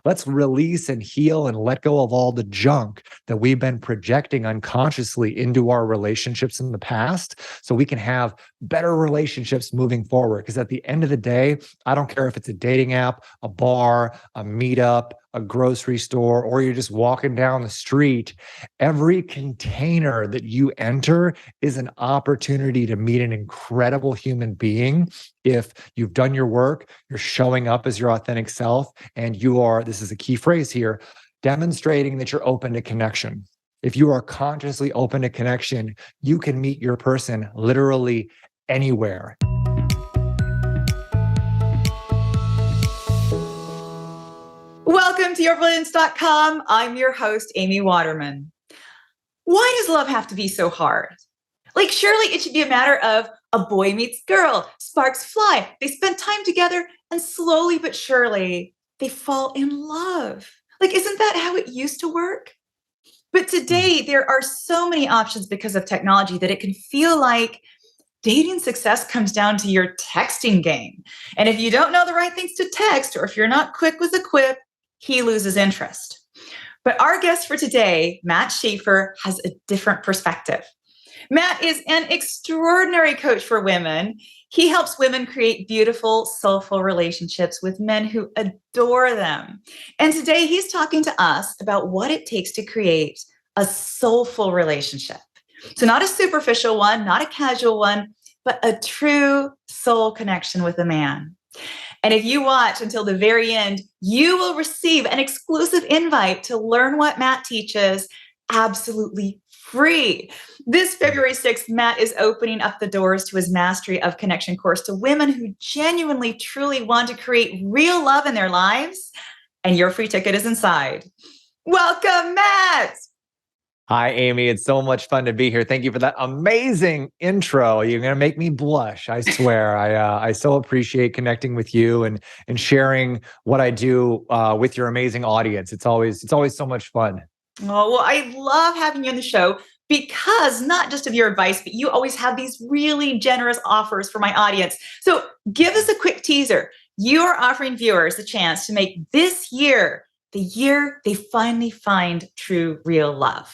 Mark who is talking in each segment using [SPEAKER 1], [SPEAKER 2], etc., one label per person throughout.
[SPEAKER 1] let's release and heal and let go of all the junk that we've been projecting unconsciously into our relationships in the past so we can have better relationships moving forward. Because at the end of the day, I don't care if it's a dating app, a bar, a meetup, a grocery store, or you're just walking down the street, every container that you enter is an opportunity to meet an incredible human being. If you've done your work, you're showing up as your authentic self, and you are, this is a key phrase here, demonstrating that you're open to connection. If you are consciously open to connection, you can meet your person literally anywhere.
[SPEAKER 2] Welcome to yourbrilliance.com. I'm your host, Amy Waterman. Why does love have to be so hard? Like, surely it should be a matter of a boy meets girl, sparks fly, they spend time together, and slowly but surely they fall in love. Like, isn't that how it used to work? But today, there are so many options because of technology that it can feel like dating success comes down to your texting game. And if you don't know the right things to text, or if you're not quick with a quip, he loses interest. But our guest for today, Matt Shaffer, has a different perspective. Matt is an extraordinary coach for women. He helps women create beautiful, soulful relationships with men who adore them. And today he's talking to us about what it takes to create a soulful relationship. So not a superficial one, not a casual one, but a true soul connection with a man. And if you watch until the very end, you will receive an exclusive invite to learn what Matt teaches absolutely free. This February 6th, Matt is opening up the doors to his Mastery of Connection course to women who genuinely, truly want to create real love in their lives. And your free ticket is inside. Welcome, Matt.
[SPEAKER 1] Hi, Amy. It's so much fun to be here. Thank you for that amazing intro. You're going to make me blush, I swear. I so appreciate connecting with you and sharing what I do with your amazing audience. It's always so much fun.
[SPEAKER 2] Oh, well, I love having you on the show because not just of your advice, but you always have these really generous offers for my audience. So give us a quick teaser. You are offering viewers the chance to make this year the year they finally find true, real love.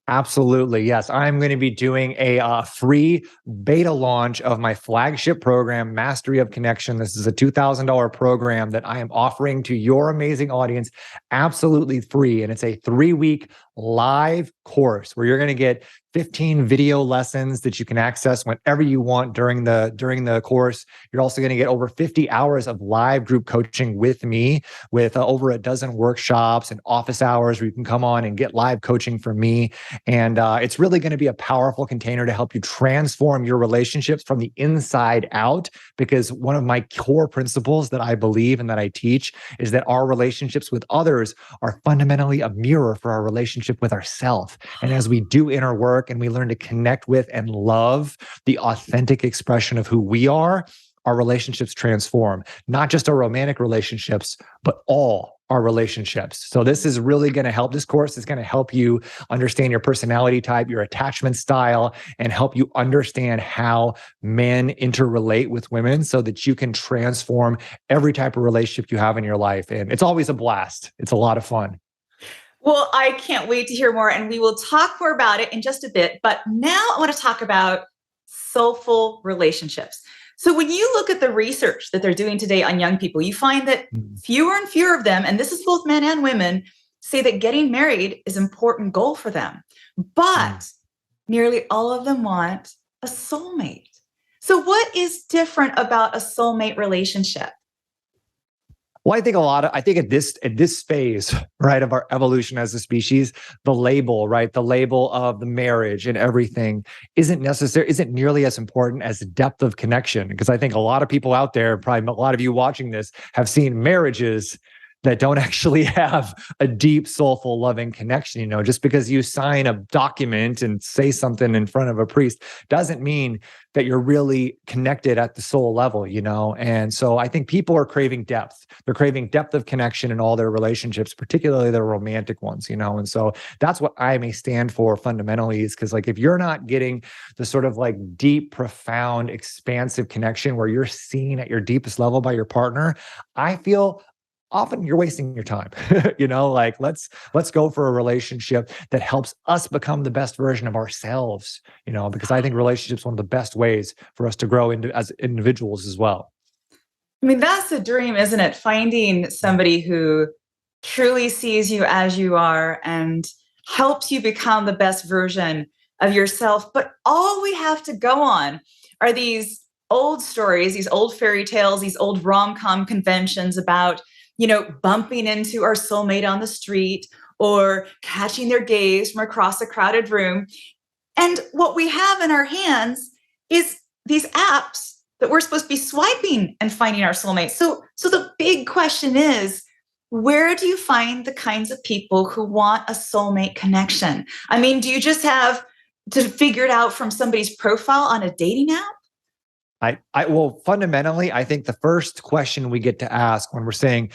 [SPEAKER 1] Absolutely. Yes. I'm going to be doing a free beta launch of my flagship program, Mastery of Connection. This is a $2,000 program that I am offering to your amazing audience absolutely free. And it's a 3-week live course where you're going to get 15 video lessons that you can access whenever you want during the course. You're also going to get over 50 hours of live group coaching with me, with over a dozen workshops and office hours where you can come on and get live coaching from me. And it's really going to be a powerful container to help you transform your relationships from the inside out. Because one of my core principles that I believe and that I teach is that our relationships with others are fundamentally a mirror for our relationship with ourselves. And as we do inner work and we learn to connect with and love the authentic expression of who we are, our relationships transform, not just our romantic relationships, but all our relationships. So this is really going to help. This course is going to help you understand your personality type, your attachment style, and help you understand how men interrelate with women so that you can transform every type of relationship you have in your life. And it's always a blast. It's a lot of fun.
[SPEAKER 2] Well, I can't wait to hear more, and we will talk more about it in just a bit. But now I want to talk about soulful relationships. So when you look at the research that they're doing today on young people, you find that fewer and fewer of them, and this is both men and women, say that getting married is an important goal for them. But nearly all of them want a soulmate. So what is different about a soulmate relationship?
[SPEAKER 1] Well, I think at this phase, right, of our evolution as a species, the label of the marriage and everything isn't nearly as important as the depth of connection. Because I think a lot of people out there, probably a lot of you watching this, have seen marriages that don't actually have a deep, soulful, loving connection. You know, just because you sign a document and say something in front of a priest doesn't mean that you're really connected at the soul level, you know? And so I think people are craving depth. They're craving depth of connection in all their relationships, particularly their romantic ones, you know? And so that's what I may stand for fundamentally, is because, like, if you're not getting the sort of like deep, profound, expansive connection where you're seen at your deepest level by your partner, I feel often you're wasting your time. Like let's go for a relationship that helps us become the best version of ourselves, because I think relationships one of the best ways for us to grow into as individuals as well.
[SPEAKER 2] I mean, that's the dream, isn't it? Finding somebody who truly sees you as you are and helps you become the best version of yourself. But all we have to go on are these old stories, these old fairy tales, these old rom-com conventions about, bumping into our soulmate on the street or catching their gaze from across a crowded room. And what we have in our hands is these apps that we're supposed to be swiping and finding our soulmate. So the big question is, where do you find the kinds of people who want a soulmate connection? I mean, do you just have to figure it out from somebody's profile on a dating app?
[SPEAKER 1] Well, fundamentally, I think the first question we get to ask when we're saying,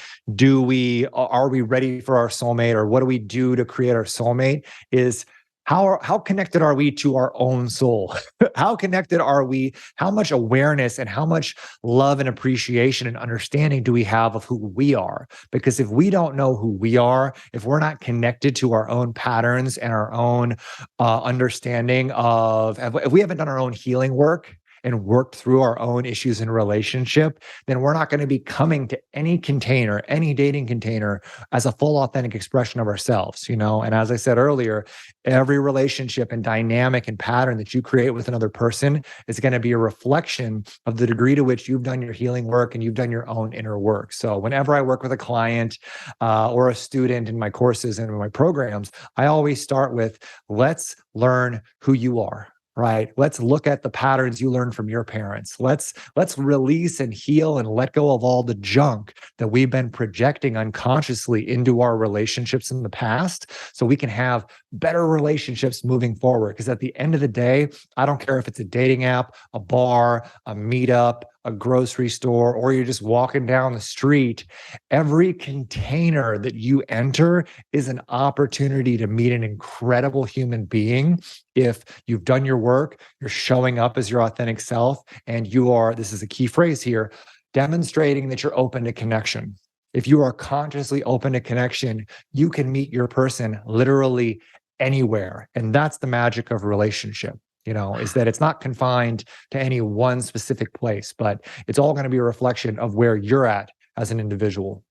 [SPEAKER 1] are we ready for our soulmate, or what do we do to create our soulmate, is how connected are we to our own soul? How connected are we? How much awareness and how much love and appreciation and understanding do we have of who we are? Because if we don't know who we are, if we're not connected to our own patterns and our own understanding if we haven't done our own healing work and worked through our own issues in relationship, then we're not going to be coming to any container, any dating container, as a full authentic expression of ourselves, And as I said earlier, every relationship and dynamic and pattern that you create with another person is going to be a reflection of the degree to which you've done your healing work and you've done your own inner work. So whenever I work with a client or a student in my courses and in my programs, I always start with, let's learn who you are. Right. Let's look at the patterns you learned from your parents. Let's release and heal and let go of all the junk that we've been projecting unconsciously into our relationships in the past, so we can have better relationships moving forward. Because at the end of the day, I don't care if it's a dating app, a bar, a meetup, a grocery store, or you're just walking down the street, every container that you enter is an opportunity to meet an incredible human being. If you've done your work, you're showing up as your authentic self, and you are, this is a key phrase here, demonstrating that you're open to connection. If you are consciously open to connection, you can meet your person literally anywhere. And that's the magic of relationship. Is that it's not confined to any one specific place, but it's all going to be a reflection of where you're at as an individual.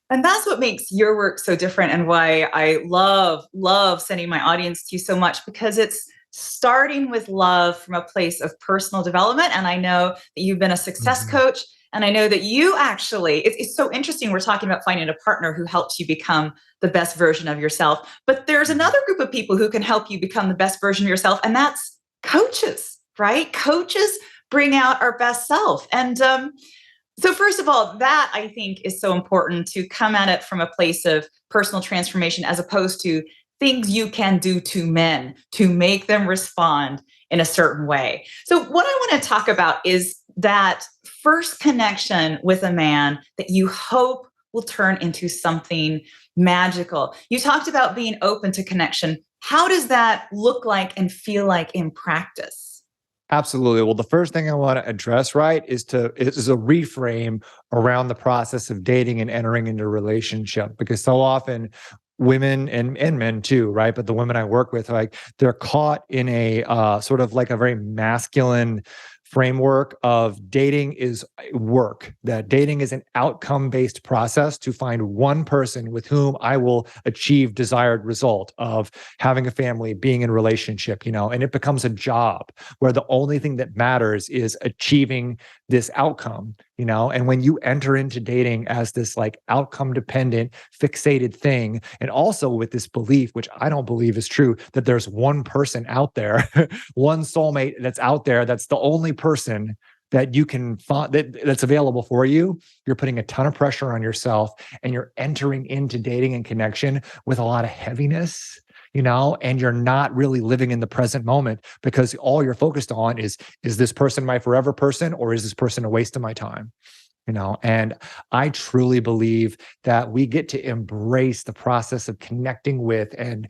[SPEAKER 2] And that's what makes your work so different, and why I love sending my audience to you so much, because it's starting with love from a place of personal development. And I know that you've been a success coach, and I know that you actually, it's so interesting. We're talking about finding a partner who helps you become the best version of yourself. But there's another group of people who can help you become the best version of yourself, and that's coaches, right? Coaches bring out our best self. And so first of all, that I think is so important, to come at it from a place of personal transformation, as opposed to things you can do to men to make them respond in a certain way. So what I want to talk about is that first connection with a man that you hope will turn into something magical. You talked about being open to connection. How does that look like and feel like in practice?
[SPEAKER 1] Absolutely. Well, the first thing I want to address, right, is a reframe around the process of dating and entering into a relationship, because so often women and men too, right? But the women I work with, like, they're caught in a sort of like a very masculine framework of dating is work, that dating is an outcome-based process to find one person with whom I will achieve desired result of having a family, being in a relationship, and it becomes a job where the only thing that matters is achieving this outcome, and when you enter into dating as this like outcome dependent, fixated thing, and also with this belief, which I don't believe is true, that there's one person out there, one soulmate that's out there, that's the only person that you can find that's available for you, you're putting a ton of pressure on yourself, and you're entering into dating and connection with a lot of heaviness, and you're not really living in the present moment, because all you're focused on is this person my forever person, or is this person a waste of my time? And I truly believe that we get to embrace the process of connecting with and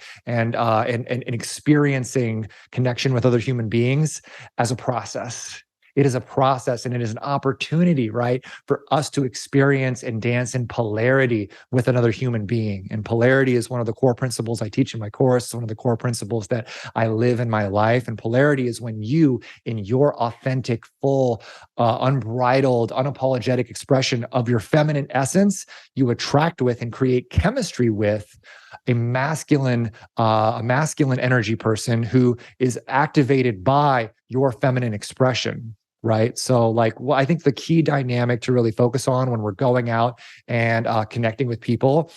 [SPEAKER 1] experiencing connection with other human beings as a process. It is a process and it is an opportunity, right, for us to experience and dance in polarity with another human being. And polarity is one of the core principles I teach in my course. It's one of the core principles that I live in my life. And polarity is when you, in your authentic, full, unbridled, unapologetic expression of your feminine essence, you attract with and create chemistry with a masculine energy person who is activated by your feminine expression. Right. So I think the key dynamic to really focus on when we're going out and connecting with people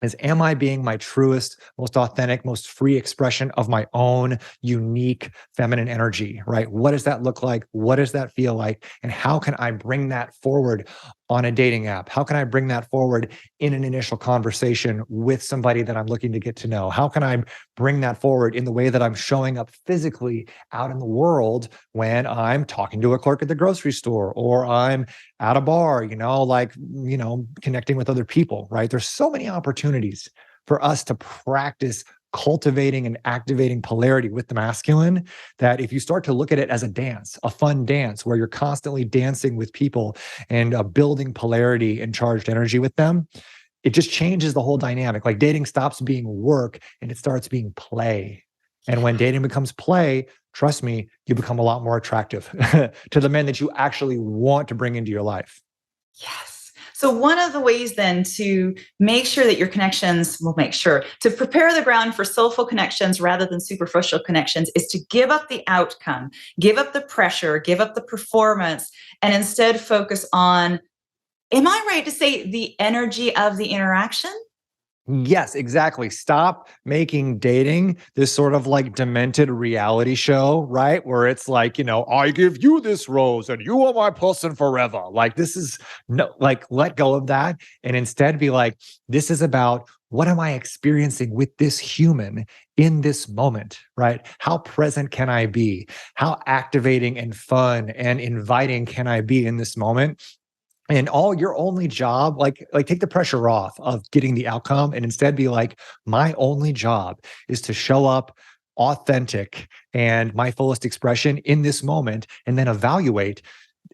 [SPEAKER 1] is, am I being my truest, most authentic, most free expression of my own unique feminine energy, right? What does that look like? What does that feel like? And how can I bring that forward on a dating app? How can I bring that forward in an initial conversation with somebody that I'm looking to get to know? How can I bring that forward in the way that I'm showing up physically out in the world when I'm talking to a clerk at the grocery store, or I'm at a bar, connecting with other people, right? There's so many opportunities for us to practice cultivating and activating polarity with the masculine, that if you start to look at it as a dance, a fun dance where you're constantly dancing with people and building polarity and charged energy with them, it just changes the whole dynamic. Like, dating stops being work and it starts being play. And when dating becomes play, trust me, you become a lot more attractive to the men that you actually want to bring into your life.
[SPEAKER 2] Yes. So one of the ways then to make sure that your connections will to prepare the ground for soulful connections rather than superficial connections is to give up the outcome, give up the pressure, give up the performance, and instead focus on, am I right to say, the energy of the interaction?
[SPEAKER 1] Yes, exactly. Stop making dating this sort of like demented reality show, right? Where it's like, I give you this rose and you are my person forever. Like, this is let go of that and instead be like, this is about, what am I experiencing with this human in this moment, right? How present can I be? How activating and fun and inviting can I be in this moment? And all your only job, take the pressure off of getting the outcome and instead be like, my only job is to show up authentic and my fullest expression in this moment, and then evaluate,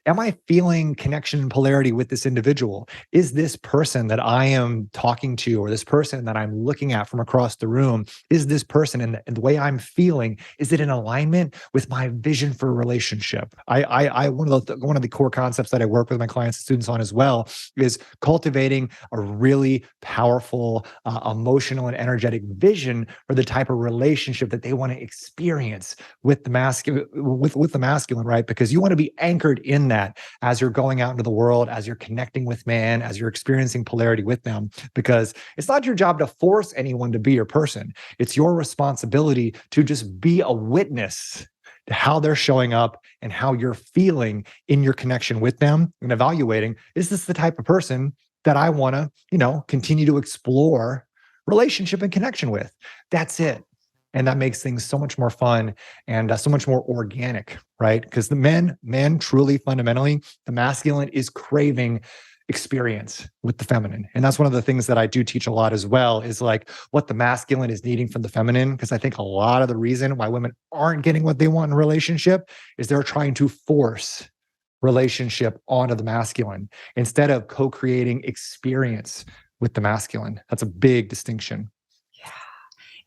[SPEAKER 1] am I feeling connection and polarity with this individual? Is this person that I am talking to, or this person that I'm looking at from across the room, is this person and the way I'm feeling, is it in alignment with my vision for a relationship? One of the core concepts that I work with my clients and students on as well is cultivating a really powerful, emotional and energetic vision for the type of relationship that they want to experience with the masculine, with the masculine, right? Because you want to be anchored in that as you're going out into the world, as you're connecting with man, as you're experiencing polarity with them, because it's not your job to force anyone to be your person. It's your responsibility to just be a witness to how they're showing up and how you're feeling in your connection with them, and evaluating, is this the type of person that I want to, continue to explore relationship and connection with? That's it. And that makes things so much more fun and so much more organic, right? Because the men truly, fundamentally, the masculine is craving experience with the feminine. And that's one of the things that I do teach a lot as well, is like what the masculine is needing from the feminine. Because I think a lot of the reason why women aren't getting what they want in a relationship is they're trying to force relationship onto the masculine instead of co-creating experience with the masculine. That's a big distinction.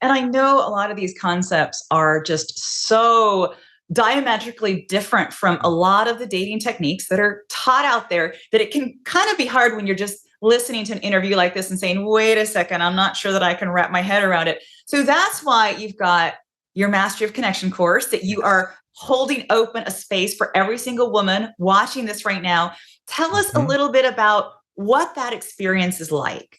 [SPEAKER 2] And I know a lot of these concepts are just so diametrically different from a lot of the dating techniques that are taught out there, that it can kind of be hard when you're just listening to an interview like this and saying, wait a second, I'm not sure that I can wrap my head around it. So that's why you've got your Mastery of Connection course, that you are holding open a space for every single woman watching this right now. Tell us a little bit about what that experience is like.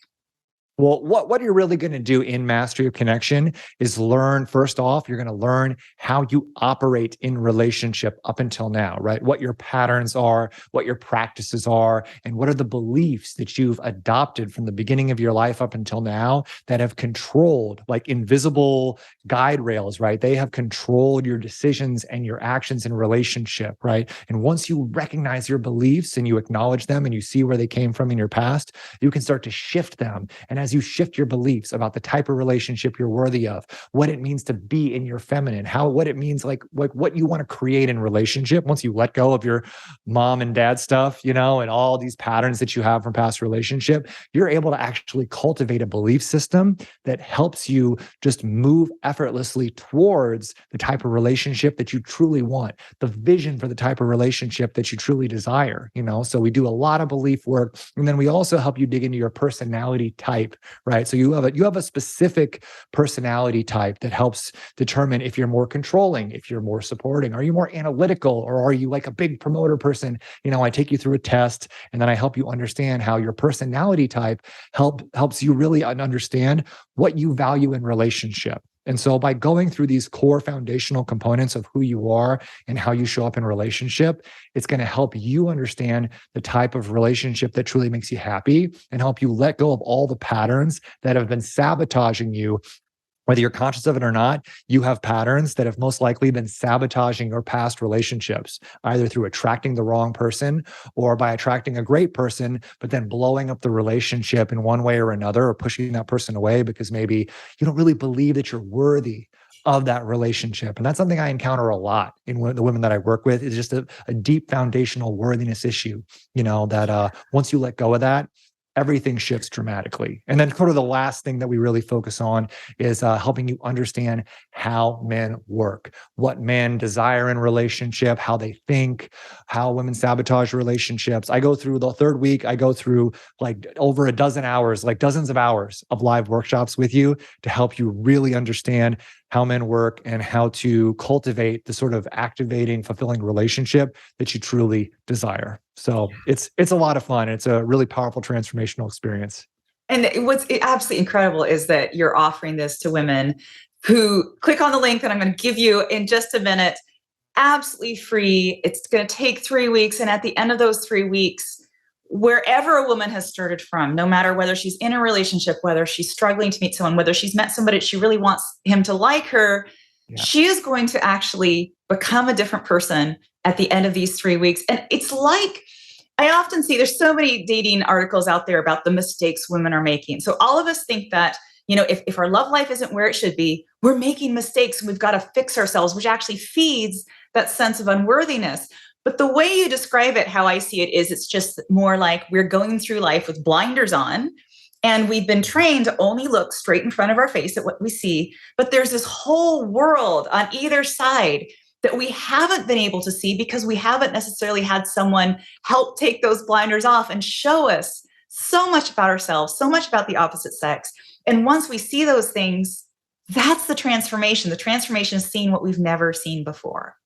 [SPEAKER 1] Well, what you're really going to do in Mastery of Connection is learn, first off, you're going to learn how you operate in relationship up until now, right? What your patterns are, what your practices are, and what are the beliefs that you've adopted from the beginning of your life up until now that have controlled, like invisible guide rails, right? They have controlled your decisions and your actions in relationship, right? And once you recognize your beliefs and you acknowledge them and you see where they came from in your past, you can start to shift them. And as as you shift your beliefs about the type of relationship you're worthy of, what it means to be in your feminine, what it means, like what you want to create in relationship. Once you let go of your mom and dad stuff, and all these patterns that you have from past relationship, you're able to actually cultivate a belief system that helps you just move effortlessly towards the type of relationship that you truly want, the vision for the type of relationship that you truly desire. So we do a lot of belief work, and then we also help you dig into your personality type, right? So you have a specific personality type that helps determine if you're more controlling, if you're more supporting, are you more analytical, or are you like a big promoter person? I take you through a test, and then I help you understand how your personality type helps you really understand what you value in relationship. And so by going through these core foundational components of who you are and how you show up in relationship, it's going to help you understand the type of relationship that truly makes you happy and help you let go of all the patterns that have been sabotaging you. Whether you're conscious of it or not, you have patterns that have most likely been sabotaging your past relationships, either through attracting the wrong person or by attracting a great person, but then blowing up the relationship in one way or another, or pushing that person away because maybe you don't really believe that you're worthy of that relationship. And that's something I encounter a lot in the women that I work with. It's just a deep foundational worthiness issue, that once you let go of that, everything shifts dramatically. And then sort of the last thing that we really focus on is helping you understand how men work, what men desire in relationship, how they think, how women sabotage relationships. I go through the third week, I go through like over a dozen hours, like dozens of hours of live workshops with you to help you really understand how men work and how to cultivate the sort of activating, fulfilling relationship that you truly desire. So it's a lot of fun. It's a really powerful transformational experience.
[SPEAKER 2] And what's absolutely incredible is that you're offering this to women who click on the link that I'm going to give you in just a minute, absolutely free. It's going to take 3 weeks. And at the end of those 3 weeks, wherever a woman has started from, no matter whether she's in a relationship, whether she's struggling to meet someone, whether she's met somebody she really wants him to like her, she is going to actually become a different person at the end of these 3 weeks. And it's like, I often see there's so many dating articles out there about the mistakes women are making. So all of us think that, if our love life isn't where it should be, we're making mistakes and we've got to fix ourselves, which actually feeds that sense of unworthiness. But the way you describe it, how I see it, is it's just more like we're going through life with blinders on, and we've been trained to only look straight in front of our face at what we see. But there's this whole world on either side that we haven't been able to see because we haven't necessarily had someone help take those blinders off and show us so much about ourselves, so much about the opposite sex. And once we see those things, that's the transformation. The transformation is seeing what we've never seen before.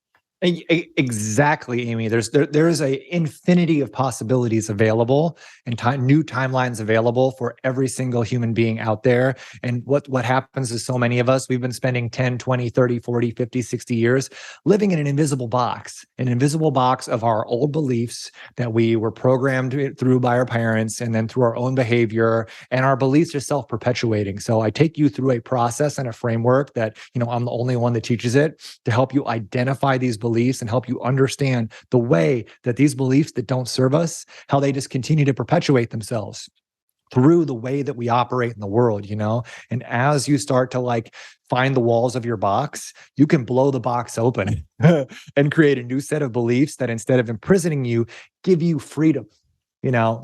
[SPEAKER 1] Exactly, Amy. There is a infinity of possibilities available and new timelines available for every single human being out there. And what happens is so many of us, we've been spending 10, 20, 30, 40, 50, 60 years living in an invisible box of our old beliefs that we were programmed through by our parents and then through our own behavior. And our beliefs are self-perpetuating. So I take you through a process and a framework that, I'm the only one that teaches it to help you identify these beliefs and help you understand the way that these beliefs that don't serve us, how they just continue to perpetuate themselves through the way that we operate in the world, And as you start to find the walls of your box, you can blow the box open and create a new set of beliefs that, instead of imprisoning you, give you freedom.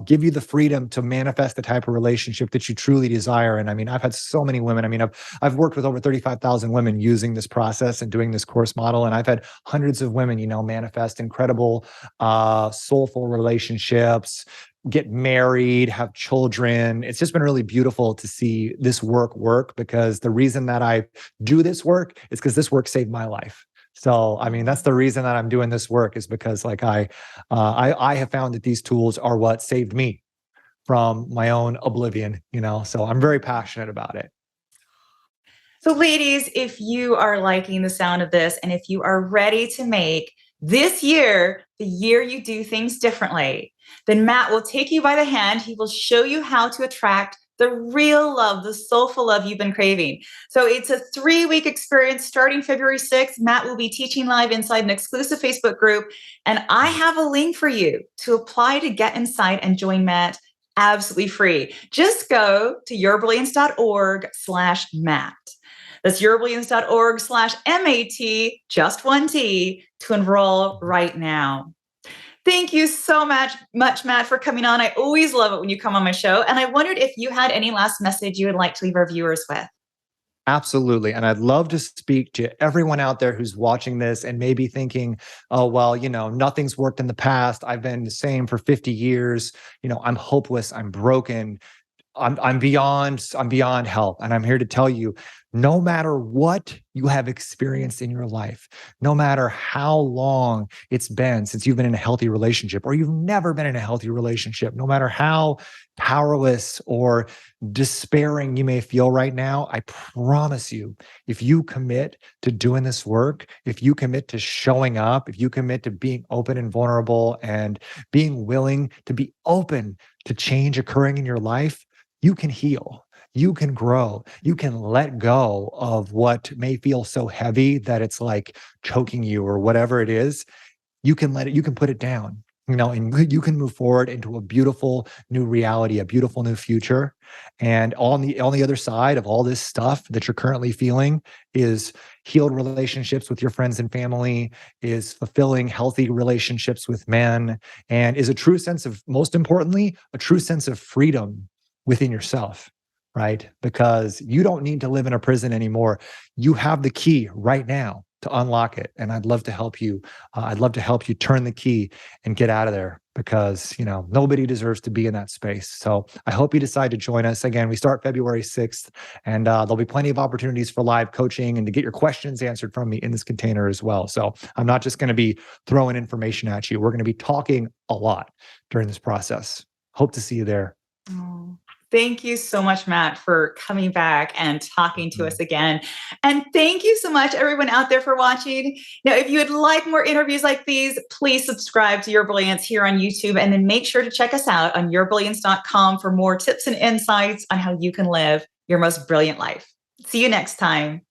[SPEAKER 1] Give you the freedom to manifest the type of relationship that you truly desire. And I've had so many women. I've worked with over 35,000 women using this process and doing this course model. And I've had hundreds of women, manifest incredible, soulful relationships, get married, have children. It's just been really beautiful to see this work because the reason that I do this work is because this work saved my life. So, that's the reason that I'm doing this work, is because I have found that these tools are what saved me from my own oblivion, so I'm very passionate about it.
[SPEAKER 2] So ladies, if you are liking the sound of this, and if you are ready to make this year the year you do things differently, then Matt will take you by the hand. He will show you how to attract the real love, the soulful love you've been craving. So it's a 3-week experience starting February 6th. Matt will be teaching live inside an exclusive Facebook group. And I have a link for you to apply to get inside and join Matt absolutely free. Just go to yourbrilliance.org/Matt. That's yourbrilliance.org/MAT, just one T, to enroll right now. Thank you so much, Matt, for coming on. I always love it when you come on my show. And I wondered if you had any last message you would like to leave our viewers with.
[SPEAKER 1] Absolutely. And I'd love to speak to everyone out there who's watching this and maybe thinking, oh, well, nothing's worked in the past. I've been the same for 50 years. I'm hopeless. I'm broken. I'm beyond help. And I'm here to tell you, no matter what you have experienced in your life, no matter how long it's been since you've been in a healthy relationship, or you've never been in a healthy relationship, no matter how powerless or despairing you may feel right now, I promise you, if you commit to doing this work, if you commit to showing up, if you commit to being open and vulnerable and being willing to be open to change occurring in your life, you can heal, you can grow, you can let go of what may feel so heavy that it's like choking you or whatever it is. You can let it, you can put it down, and you can move forward into a beautiful new reality, a beautiful new future. And on the other side of all this stuff that you're currently feeling is healed relationships with your friends and family, is fulfilling healthy relationships with men, and is a true sense of, most importantly, a true sense of freedom within yourself, right? Because you don't need to live in a prison anymore. You have the key right now to unlock it. And I'd love to help you. I'd love to help you turn the key and get out of there, because, nobody deserves to be in that space. So I hope you decide to join us. Again, we start February 6th, and there'll be plenty of opportunities for live coaching and to get your questions answered from me in this container as well. So I'm not just going to be throwing information at you. We're going to be talking a lot during this process. Hope to see you there.
[SPEAKER 2] Oh, thank you so much, Matt, for coming back and talking to us again. And thank you so much, everyone out there, for watching. Now, if you would like more interviews like these, please subscribe to Your Brilliance here on YouTube, and then make sure to check us out on yourbrilliance.com for more tips and insights on how you can live your most brilliant life. See you next time.